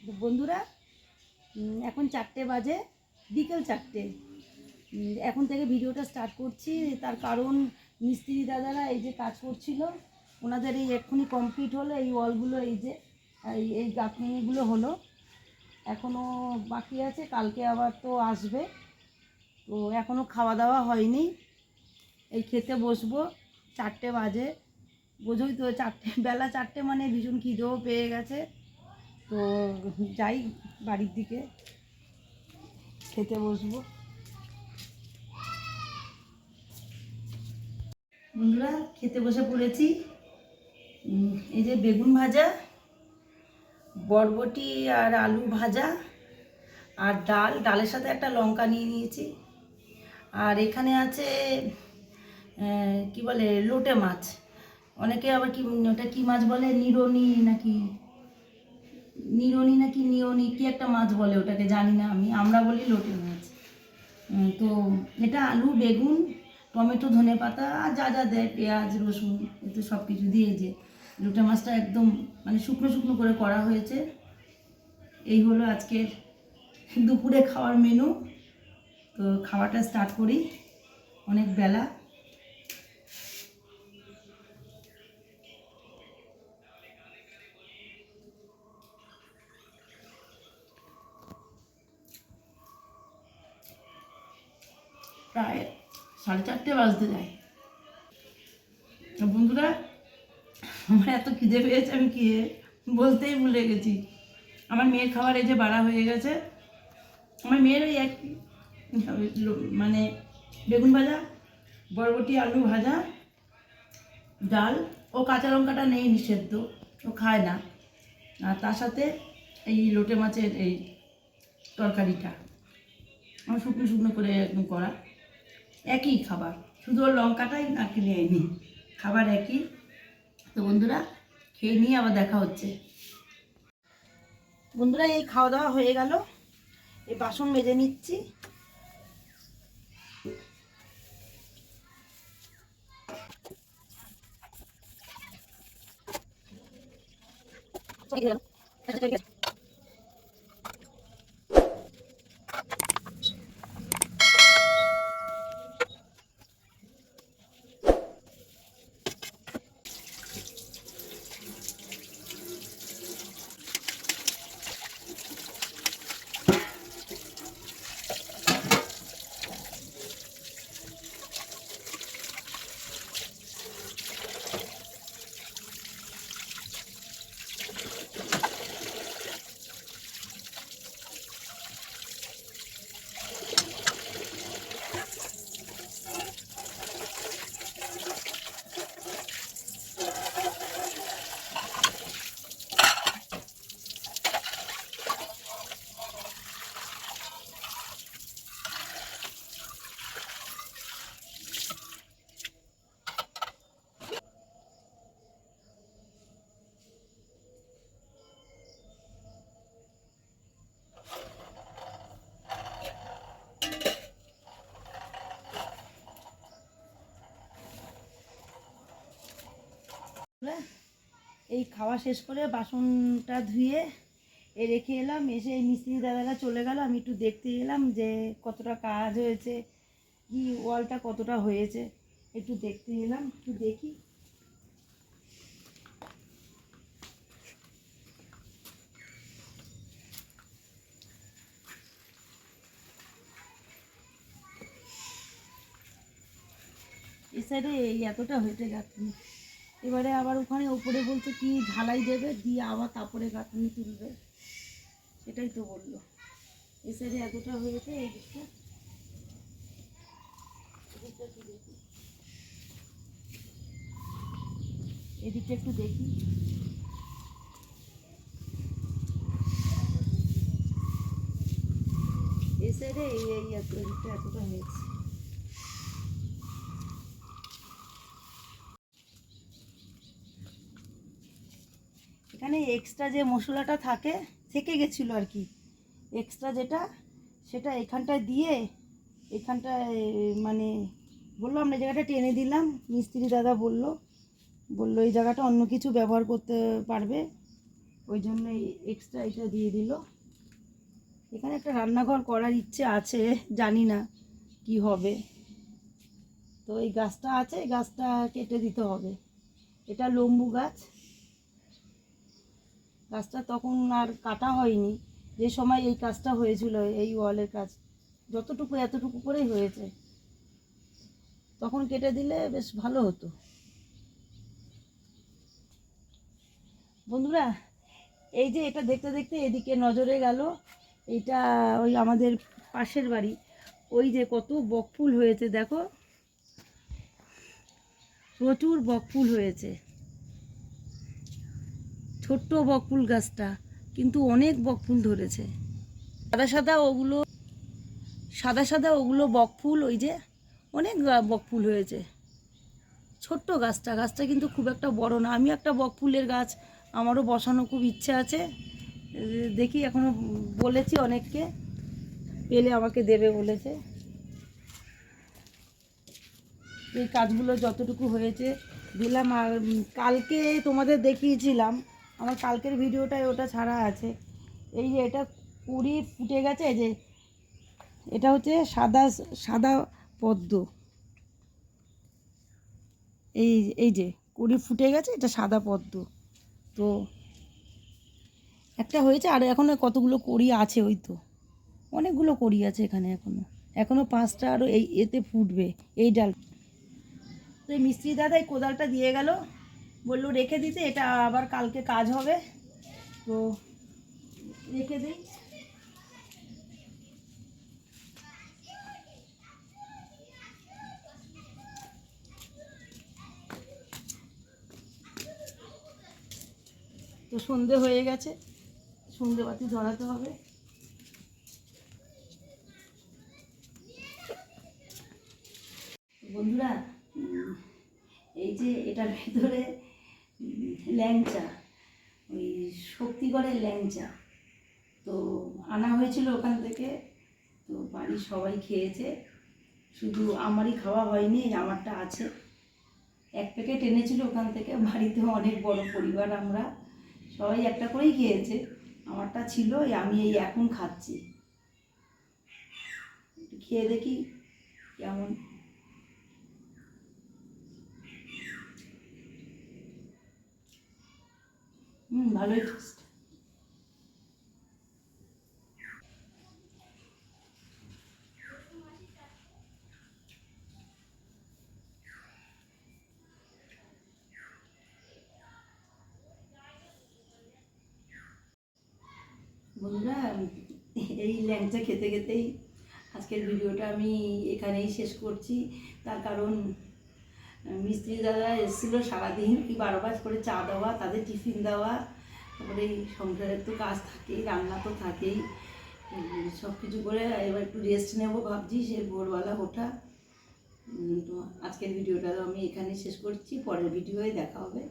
বন্ধুরা, এখন 4টে বাজে, বিকেল 4টে। এখন থেকে ভিডিওটা স্টার্ট করছি। তার কারণ মিস্ত্রি দাদারা এই যে কাজ করছিল, ওনাদের এই এক্ষুনি কমপ্লিট হলো। এই ওয়ালগুলো এই যে এই গাঁথনিগুলো হলো, এখনও বাকি আছে। কালকে আবার তো আসবে, তো এখনও খাওয়া দাওয়া হয়নি। এই খেতে বসবো, 4টে বাজে। বোঝোই তো, বেলা 4টে মানে ভীষণ খিদেও পেয়ে গেছে। তো যাই বাড়ির দিকে, খেতে বসবো। বন্ধুরা, খেতে বসে পড়েছি। এই যে বেগুন ভাজা, বরবটি আর আলু ভাজা, আর ডালের সাথে একটা লঙ্কা নিয়ে নিয়েছি। আর এখানে আছে কি বলে, লোটে মাছ। অনেকে আবার কি ওটা কি মাছ বলে, নিরনি নাকি নিয়নি, কি একটা মাছ বলে ওটাকে, জানি না আমি। আমরা বলি লোটে মাছ। তো এটা আলু, বেগুন, টমেটো, ধনেপাতা আর যা যা দেয়, পেঁয়াজ, রসুন, এতে সব কিছু দিয়ে যে লোটে মাছটা একদম মানে শুকনো শুকনো করে করা হয়েছে। এই হলো আজকের দুপুরে খাওয়ার মেনু। তো খাওয়াটা স্টার্ট করি, অনেক বেলা। প্রায় 4:30 বাজতে যায়। বন্ধুরা, আমার এত খিদে পেয়েছে, আমি কি বলতেই ভুলে গেছি। আমার মেয়ের খাবার এই যে বাড়া হয়ে গেছে। আমার মেয়ের ওই এক মানে বেগুন ভাজা, বরবটি আলু ভাজা, ডাল। ও কাঁচা লঙ্কাটা নেই, নিষেধ, ও খায় না। আর তার সাথে এই লোটে মাছের এই তরকারিটা আমার শুকনো শুকনো করে একদম করা। একই খাবার, শুধু ওর লঙ্কাটাই না কিনে এনি, খাবার একই। তো বন্ধুরা, খেয়ে নিয়ে আবার দেখা হচ্ছে। বন্ধুরা, এই খাওয়া দাওয়া হয়ে গেল, এই বাসন মেজে নিচ্ছি। এই খাওয়া শেষ করে বাসনটা ধুয়ে রেখে এলাম। এসে এই মিস্ত্রি দাদারা চলে গেল, আমি একটু দেখতে এলাম যে কতটা কাজ হয়েছে, কি ওয়ালটা কতটা হয়েছে, একটু দেখতে এলাম, একটু দেখি। এই সাইডে এই এতটা হয়েছে গাঁথনি। এবারে আবার ওখানে উপরে বলছে কি ঢালাই দেবে, দিয়ে আবার তারপরে গাঁথনি তুলবে, সেটাই তো বললো। এই সাইডে এতটা হয়েছে, এই দিকটা একটু দেখি, এদিকটা একটু দেখি। এই সাইডে এই এদিকটা এতটা হয়েছে। এখানে এক্সট্রা যে মশলাটা থেকে গেছিলো আর কি, এক্সট্রা যেটা, সেটা এখানটায় দিয়ে, এখানটায় মানে বললো আমরা জায়গাটা টেনে দিলাম। মিস্ত্রি দাদা বললো এই জায়গাটা অন্য কিছু ব্যবহার করতে পারবে, ওই জন্য এক্সট্রা এটা দিয়ে দিল। এখানে একটা রান্নাঘর করার ইচ্ছে আছে, জানি না কি হবে। তো এই গাছটা আছে, এই গাছটা কেটে দিতে হবে। এটা লম্বু গাছ, গাছটা তখন আর কাটা হয়নি যে সময় এই কাজটা হয়েছিল, এই ওয়ালের কাজ যতটুকু এতটুকু করেই হয়েছে, তখন কেটে দিলে বেশ ভালো হতো। বন্ধুরা, এই যে এটা দেখতে দেখতে এদিকে নজরে গেল, এইটা ওই আমাদের পাশের বাড়ি, ওই যে কত বকফুল হয়েছে দেখো, প্রচুর বকফুল হয়েছে। ছোট্ট বকফুল গাছটা, কিন্তু অনেক বকফুল ধরেছে। সাদা সাদা ওগুলো, সাদা সাদা ওগুলো বকফুল, ওই যে অনেক বকফুল হয়েছে। ছোট্ট গাছটা, গাছটা কিন্তু খুব একটা বড় না। আমি একটা বকফুলের গাছ আমারও বসানো খুব ইচ্ছে আছে, দেখি এখনো বলেছি অনেককে, পেলে আমাকে দেবে বলেছে। এই কাজগুলো যতটুকু হয়েছে দিলাম। আর কালকে তোমাদের দেখিয়েছিলাম, আমার কালকের ভিডিওটায় ওটা ছাড়া আছে। এই যে এটা কুড়ি ফুটে গেছে, এই যে এটা হচ্ছে সাদা সাদা পদ্ম, এই এই যে কুড়ি ফুটে গেছে, এটা সাদা পদ্ম। তো একটা হয়েছে, আর এখনও কতগুলো কড়ি আছে, ওই তো অনেকগুলো কড়ি আছে এখানে, এখনও 5টা আরও এই এতে ফুটবে এই ডাল। তো এই মিস্ত্রি দাদা এই কোদালটা দিয়ে গেল, বললো রেখে দিতে, এটা আবার কালকে কাজ হবে, তো রেখে দিই। তো সন্ধে হয়ে গেছে, সন্ধে বাতি ধরাতে হবে। বন্ধুরা, এই যে এটার ভেতরে ল্যাংচা, ওই শক্তিগড়ের ল্যাংচা, তো আনা হয়েছিল ওখান থেকে। তো বাড়ির সবাই খেয়েছে, শুধু আমারই খাওয়া হয়নি, আমারটা আছে। 1 প্যাকেট এনেছিল ওখান থেকে, বাড়িতে অনেক বড় পরিবার, আমরা সবাই একটা করেই খেয়েছে। আমারটা ছিল, আমি এই এখন খাচ্ছি। খেয়ে দেখি কেমন। ভালোই টেস্ট। বন্ধুরা, এই ল্যাংচা খেতে খেতেই আজকের ভিডিওটা আমি এখানেই শেষ করছি। তার কারণ মিস্ত্রি দাদা এসেছিলো সারাদিন, কি 12 করে চা দেওয়া, তাদের টিফিন দেওয়া, তারপরে এই সংসারের তো কাজ থাকেই, রান্না তো থাকেই, সব কিছু করে এবার একটু রেস্ট নেবো ভাবছি, সে ভোরবেলা ওঠা। তো আজকের ভিডিওটা আমি এখানেই শেষ করছি, পরের ভিডিওয়ে দেখা হবে।